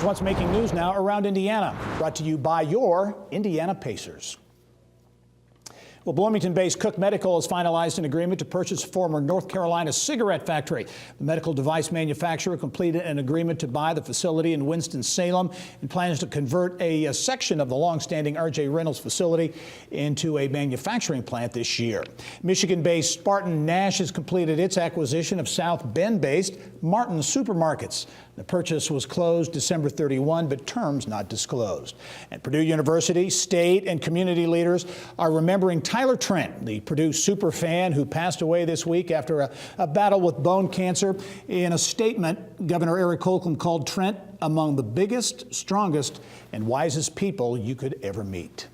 what's making news now around Indiana. Brought to you by your Indiana Pacers. Well, Bloomington-based Cook Medical has finalized an agreement to purchase a former North Carolina cigarette factory. The medical device manufacturer completed an agreement to buy the facility in Winston-Salem and plans to convert a section of the long-standing R.J. Reynolds facility into a manufacturing plant this year. Michigan-based Spartan Nash has completed its acquisition of South Bend-based Martin Supermarkets. The purchase was closed December 31, but terms not disclosed. At Purdue University, state and community leaders are remembering Tyler Trent, the Purdue superfan who passed away this week after a battle with bone cancer. In a statement, Governor Eric Holcomb called Trent among the biggest, strongest, and wisest people you could ever meet.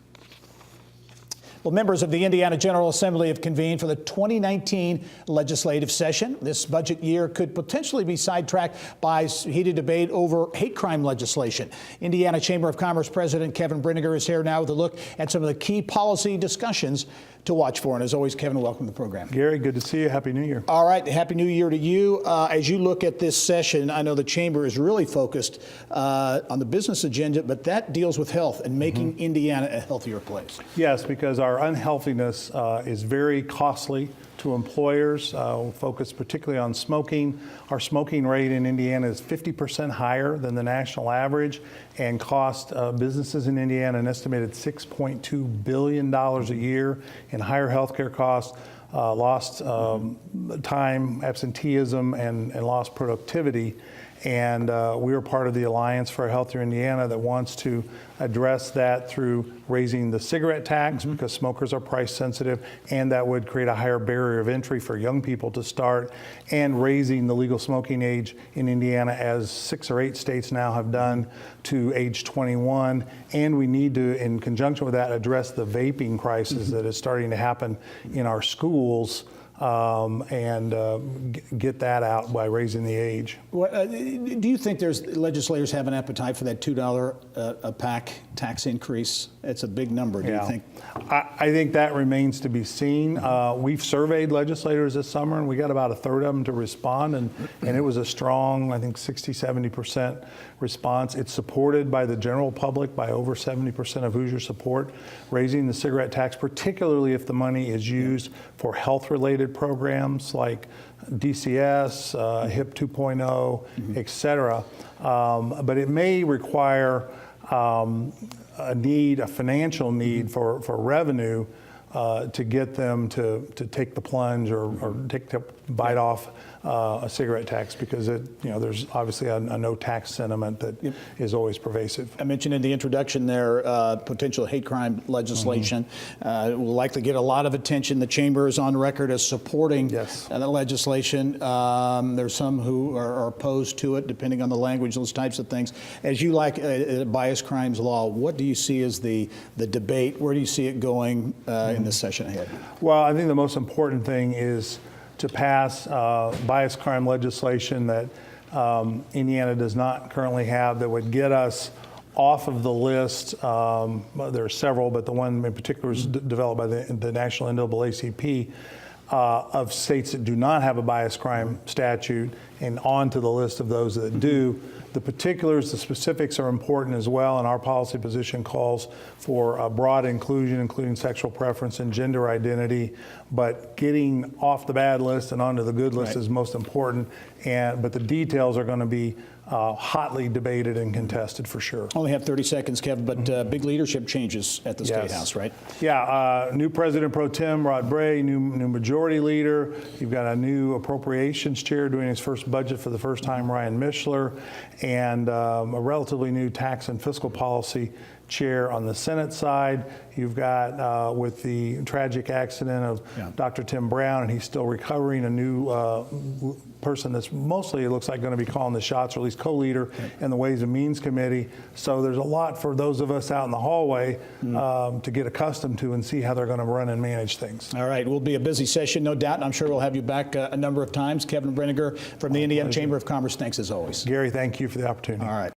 Well, members of the Indiana General Assembly have convened for the 2019 legislative session. This budget year could potentially be sidetracked by heated debate over hate crime legislation. Indiana Chamber of Commerce President Kevin Brinegar is here now with a look at some of the key policy discussions to watch for. And as always, Kevin, welcome to the program. Gary, good to see you. Happy New Year. All right. Happy New Year to you. As you look at this session, I know the Chamber is really focused on the business agenda, but that deals with health and making Indiana a healthier place. Yes, because our unhealthiness is very costly to employers. We'll focus particularly on smoking. Our smoking rate in Indiana is 50% higher than the national average and cost businesses in Indiana an estimated $6.2 billion a year in higher health care costs, lost time, absenteeism, and lost productivity. And we are part of the Alliance for a Healthier Indiana that wants to address that through raising the cigarette tax because smokers are price sensitive, and that would create a higher barrier of entry for young people to start, and raising the legal smoking age in Indiana, as 6 or 8 states now have done, to age 21. And we need to, in conjunction with that, address the vaping crisis that is starting to happen in our schools. Get that out by raising the age. Do you think legislators have an appetite for that $2 a pack tax increase? It's a big number, do you think? I think that remains to be seen. We've surveyed legislators this summer, and we got about a third of them to respond, and it was a strong, I think, 60–70% response. It's supported by the general public, by over 70% of Hoosier support, raising the cigarette tax, particularly if the money is used for health-related programs like DCS, HIP 2.0, et cetera. But it may require a financial need for revenue to get them to take the plunge or take the bite off a cigarette tax, because there's obviously a no tax sentiment that is always pervasive. I mentioned in the introduction there potential hate crime legislation will likely get a lot of attention. The Chamber is on record as supporting the legislation. There's some who are opposed to it, depending on the language, those types of things. As you like bias crimes law, what do you see as the debate? Where do you see it going in this session ahead? Well, I think the most important thing is to pass bias crime legislation that Indiana does not currently have, that would get us off of the list. Well, there are several, but the one in particular is developed by the National NAACP of states that do not have a bias crime statute, and onto the list of those that do. The particulars, the specifics are important as well, and our policy position calls for a broad inclusion, including sexual preference and gender identity, but getting off the bad list and onto the good list is most important. But the details are going to be hotly debated and contested for sure. Only have 30 seconds, Kevin, but big leadership changes at the State House, right? Yeah, new President Pro Tem Rod Bray, new Majority Leader. You've got a new Appropriations Chair doing his first budget for the first time, Ryan Mishler, and a relatively new Tax and Fiscal Policy Chair on the Senate side. You've got, with the tragic accident of Dr. Tim Brown, and he's still recovering, a new person that's mostly, it looks like, going to be calling the shots, or at least co-leader in the Ways and Means Committee. So there's a lot for those of us out in the hallway to get accustomed to and see how they're going to run and manage things. All right, it will be a busy session, no doubt, and I'm sure we'll have you back a number of times. Kevin Brinegar from the Indiana Chamber of Commerce, thanks as always. Gary, thank you for the opportunity. All right.